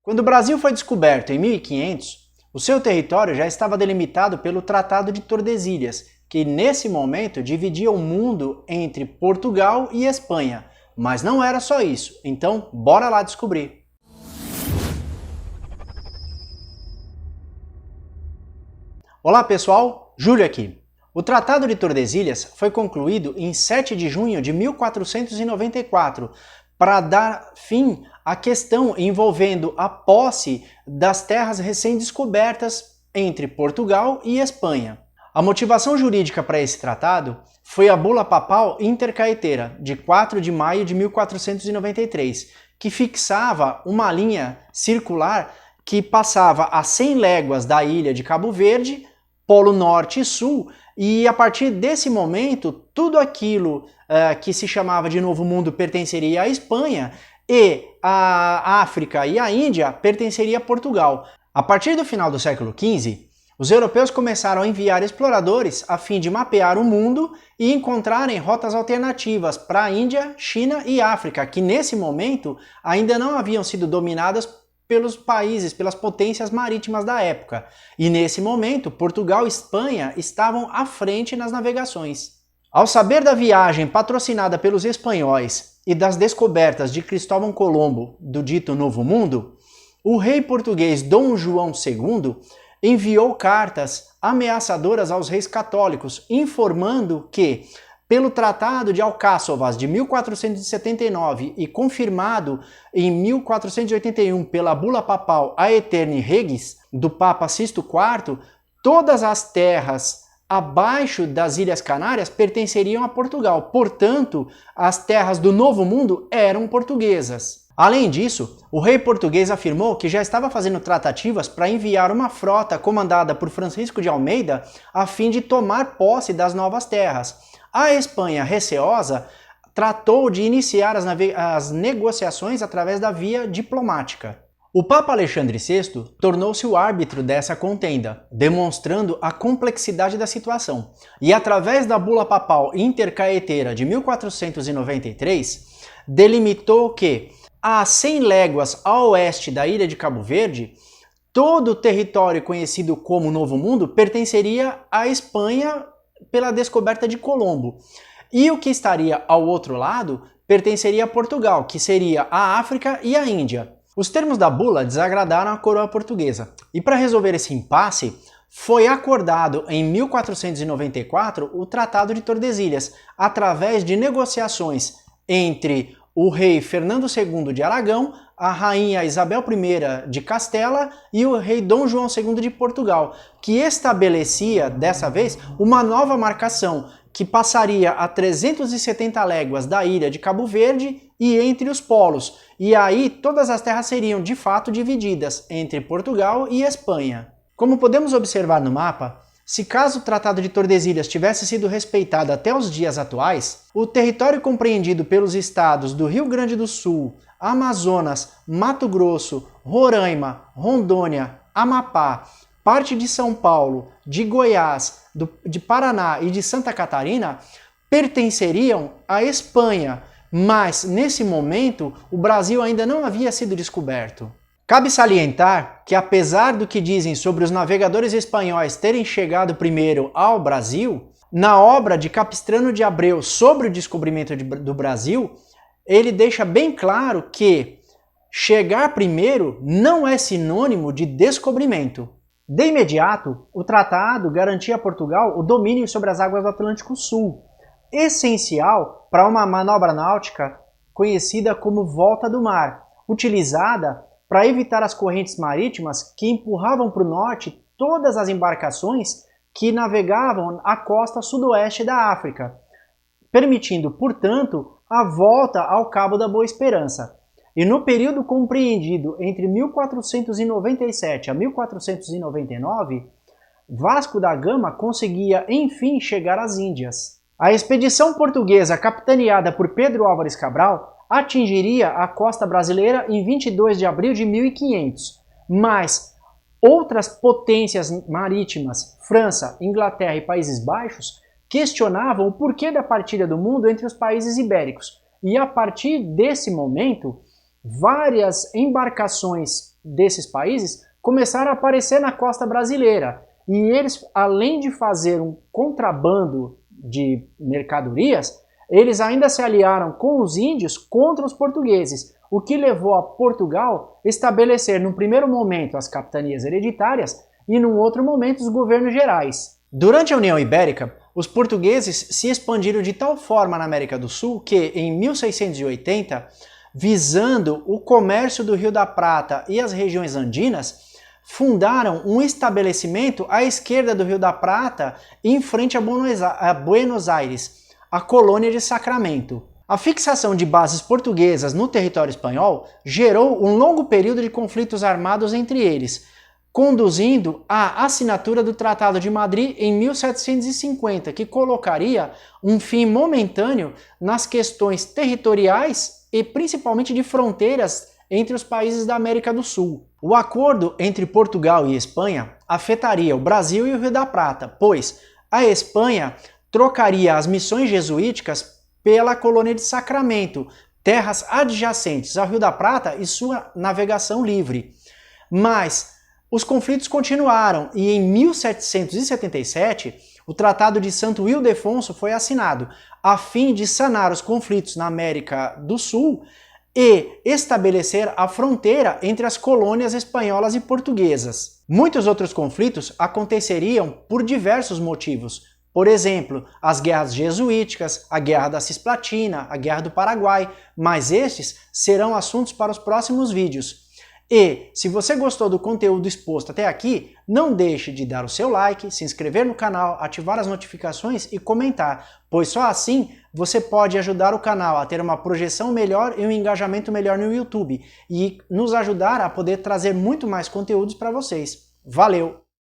Quando o Brasil foi descoberto em 1500, o seu território já estava delimitado pelo Tratado de Tordesilhas, que nesse momento dividia o mundo entre Portugal e Espanha. Mas não era só isso, então bora lá descobrir. Olá pessoal, Júlio aqui. O Tratado de Tordesilhas foi concluído em 7 de junho de 1494 para dar fim à questão envolvendo a posse das terras recém-descobertas entre Portugal e Espanha. A motivação jurídica para esse tratado foi a Bula Papal Intercaetera, de 4 de maio de 1493, que fixava uma linha circular que passava a 100 léguas da ilha de Cabo Verde, Polo Norte e Sul, e a partir desse momento, tudo aquilo que se chamava de Novo Mundo pertenceria à Espanha e a África e a Índia pertenceria a Portugal. A partir do final do século XV, os europeus começaram a enviar exploradores a fim de mapear o mundo e encontrarem rotas alternativas para a Índia, China e África, que nesse momento ainda não haviam sido dominadas pelos países, pelas potências marítimas da época. E nesse momento, Portugal e Espanha estavam à frente nas navegações. Ao saber da viagem patrocinada pelos espanhóis e das descobertas de Cristóvão Colombo do dito Novo Mundo, o rei português Dom João II enviou cartas ameaçadoras aos reis católicos, informando que, pelo Tratado de Alcáçovas de 1479 e confirmado em 1481 pela Bula Papal Aeterni Regis, do Papa Sisto IV, todas as terras abaixo das Ilhas Canárias pertenceriam a Portugal. Portanto, as terras do Novo Mundo eram portuguesas. Além disso, o rei português afirmou que já estava fazendo tratativas para enviar uma frota comandada por Francisco de Almeida a fim de tomar posse das novas terras. A Espanha, receosa, tratou de iniciar as negociações através da via diplomática. O Papa Alexandre VI tornou-se o árbitro dessa contenda, demonstrando a complexidade da situação. E através da Bula Papal Intercaetera de 1493, delimitou que, a 100 léguas a oeste da ilha de Cabo Verde, todo o território conhecido como Novo Mundo pertenceria à Espanha pela descoberta de Colombo. E o que estaria ao outro lado pertenceria a Portugal, que seria a África e a Índia. Os termos da bula desagradaram a coroa portuguesa. E para resolver esse impasse, foi acordado em 1494 o Tratado de Tordesilhas, através de negociações entre o rei Fernando II de Aragão, a rainha Isabel I de Castela e o rei Dom João II de Portugal, que estabelecia, dessa vez, uma nova marcação, que passaria a 370 léguas da ilha de Cabo Verde e entre os polos. E aí todas as terras seriam de fato divididas entre Portugal e Espanha. Como podemos observar no mapa, se caso o Tratado de Tordesilhas tivesse sido respeitado até os dias atuais, o território compreendido pelos estados do Rio Grande do Sul, Amazonas, Mato Grosso, Roraima, Rondônia, Amapá, parte de São Paulo, de Goiás, de Paraná e de Santa Catarina pertenceriam à Espanha, mas nesse momento o Brasil ainda não havia sido descoberto. Cabe salientar que, apesar do que dizem sobre os navegadores espanhóis terem chegado primeiro ao Brasil, na obra de Capistrano de Abreu sobre o descobrimento do Brasil, ele deixa bem claro que chegar primeiro não é sinônimo de descobrimento. De imediato, o tratado garantia a Portugal o domínio sobre as águas do Atlântico Sul, essencial para uma manobra náutica conhecida como volta do mar, utilizada para evitar as correntes marítimas que empurravam para o norte todas as embarcações que navegavam a costa sudoeste da África, permitindo, portanto, a volta ao Cabo da Boa Esperança. E no período compreendido entre 1497 a 1499, Vasco da Gama conseguia, enfim, chegar às Índias. A expedição portuguesa, capitaneada por Pedro Álvares Cabral, atingiria a costa brasileira em 22 de abril de 1500, mas outras potências marítimas, França, Inglaterra e Países Baixos, questionavam o porquê da partilha do mundo entre os países ibéricos. E a partir desse momento, várias embarcações desses países começaram a aparecer na costa brasileira. E eles, além de fazer um contrabando de mercadorias, eles ainda se aliaram com os índios contra os portugueses, o que levou a Portugal a estabelecer, num primeiro momento, as capitanias hereditárias e, num outro momento, os governos gerais. Durante a União Ibérica, os portugueses se expandiram de tal forma na América do Sul que, em 1680, visando o comércio do Rio da Prata e as regiões andinas, fundaram um estabelecimento à esquerda do Rio da Prata, em frente a Buenos Aires, a colônia de Sacramento. A fixação de bases portuguesas no território espanhol gerou um longo período de conflitos armados entre eles, conduzindo à assinatura do Tratado de Madrid em 1750, que colocaria um fim momentâneo nas questões territoriais e principalmente de fronteiras entre os países da América do Sul. O acordo entre Portugal e Espanha afetaria o Brasil e o Rio da Prata, pois a Espanha trocaria as missões jesuíticas pela colônia de Sacramento, terras adjacentes ao Rio da Prata e sua navegação livre. Mas os conflitos continuaram e em 1777 o Tratado de Santo Ildefonso foi assinado a fim de sanar os conflitos na América do Sul e estabelecer a fronteira entre as colônias espanholas e portuguesas. Muitos outros conflitos aconteceriam por diversos motivos. Por exemplo, as guerras jesuíticas, a Guerra da Cisplatina, a Guerra do Paraguai, mas estes serão assuntos para os próximos vídeos. E, se você gostou do conteúdo exposto até aqui, não deixe de dar o seu like, se inscrever no canal, ativar as notificações e comentar, pois só assim você pode ajudar o canal a ter uma projeção melhor e um engajamento melhor no YouTube e nos ajudar a poder trazer muito mais conteúdos para vocês. Valeu!